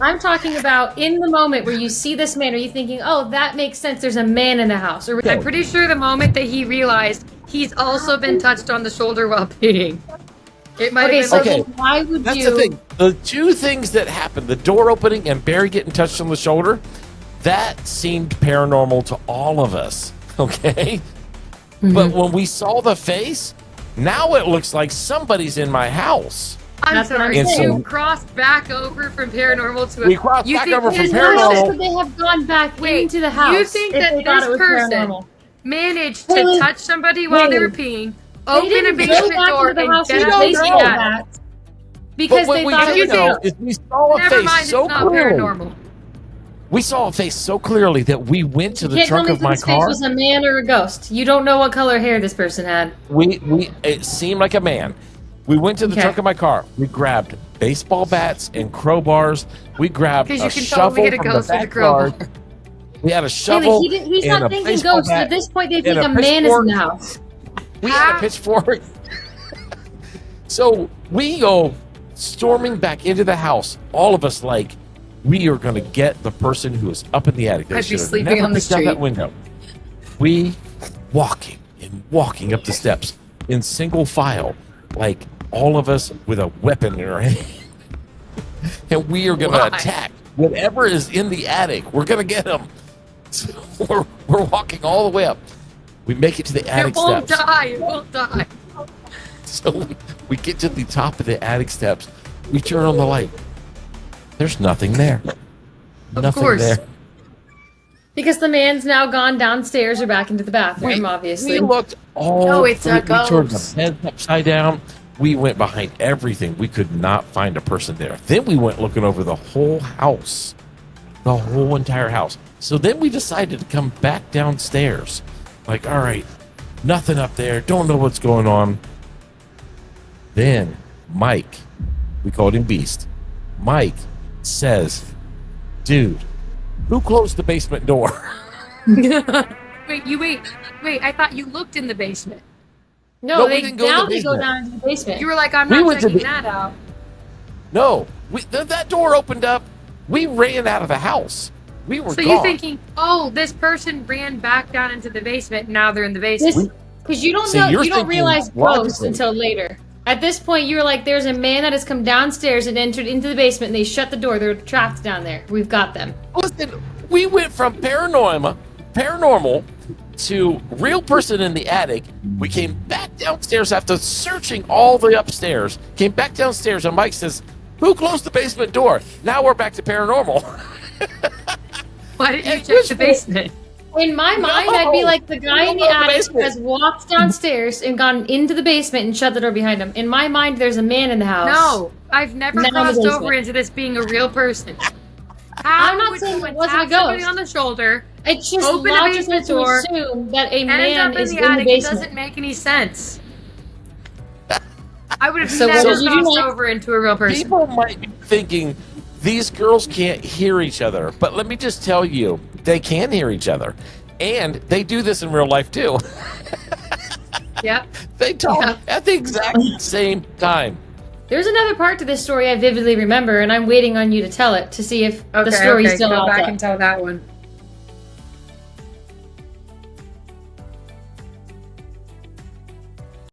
I'm talking about in the moment where you see this man, are you thinking, oh, that makes sense, there's a man in the house? Or I'm pretty sure the moment that he realized he's also been touched on the shoulder while peeing. It might have been then why would That's you... the thing. The two things that happened, the door opening and Barry getting touched on the shoulder, that seemed paranormal to all of us, okay? But when we saw the face, now it looks like somebody's in my house. I'm sorry, And so- you crossed back over from paranormal to We crossed back over from It's paranormal. not just that they have gone back into the house. You think if that they thought this it was person paranormal. managed to touch somebody while they were peeing, They open a didn't go basement back door, into the and house get with out and see baseball that? bats because But they what thought we it do was... know is we saw a Never face mind, so it's not clearly. paranormal. We saw a face so clearly that we went to the Can't tell trunk me of if my this face car. was a man or a ghost. You don't know what color hair this person had. It seemed like a man. We went to the trunk of my car. We grabbed baseball bats and crowbars. We grabbed Because a you can shovel totally get a from the ghost with a crowbar. backyard. We had a shovel. He's and not a thinking baseball ghosts. bat At this point, they and think a man is pitchfork. in the house. We had a pitchfork. So we go storming back into the house. All of us like, we are going to get the person who is up in the attic. They I'd be should have sleeping never on the picked out street. that window. We walking up the steps in single file, like all of us with a weapon in our hand. And we are going to attack whatever is in the attic. We're going to get them. So we're walking all the way up. We make it to the attic It won't steps. die. It won't die. So we get to the top of the attic steps. We turn on the light. There's nothing there. Nothing course. there. Because the man's now gone downstairs or back into the bathroom, We obviously. looked all No, it's a we turned the ghost. bed upside down. We went behind everything. We could not find a person there. Then we went looking over the whole house. The whole entire house. So then we decided to come back downstairs. Like, all right, nothing up there. Don't know what's going on. Then Mike, we called him Beast. Mike says, dude, who closed the basement door? Wait, I thought you looked in the basement. No, No, we didn't go in the they go basement. down into the basement. You were like, I'm We not went to checking the- that out. No, that door opened up. We ran out of the house. We were So gone. you're thinking, oh, this person ran back down into the basement. Now they're in the basement. Because you don't See, know, you're you don't thinking realize ghosts logically. until later. At this point, you were like, there's a man that has come downstairs and entered into the basement, and they shut the door. They're trapped down there. We've got them. Listen, we went from paranormal to real person in the attic. We came back downstairs after searching all the upstairs. Came back downstairs, and Mike says, "Who closed the basement door?" Now we're back to paranormal. Why didn't you And check the basement? In my mind, I'd be like, the guy in the attic has walked downstairs and gone into the basement and shut the door behind him. In my mind, there's a man in the house. No, I've never Now crossed the over basement. into this being a real person. How I'm not would saying you it wasn't a tap somebody ghost. on the shoulder, It's just Open the logical basement to door, assume that a end man up in is the in the attic? It basement. doesn't make any sense. I would have So what never did you do crossed next? over into a real person. People might be thinking these girls can't hear each other, but let me just tell you, they can hear each other, and they do this in real life too. Yep. They talk Yeah. at the exact same time. There's another part to this story I vividly remember, and I'm waiting on you to tell it to see if the Okay, story okay. still Go adds back up. and tell that one.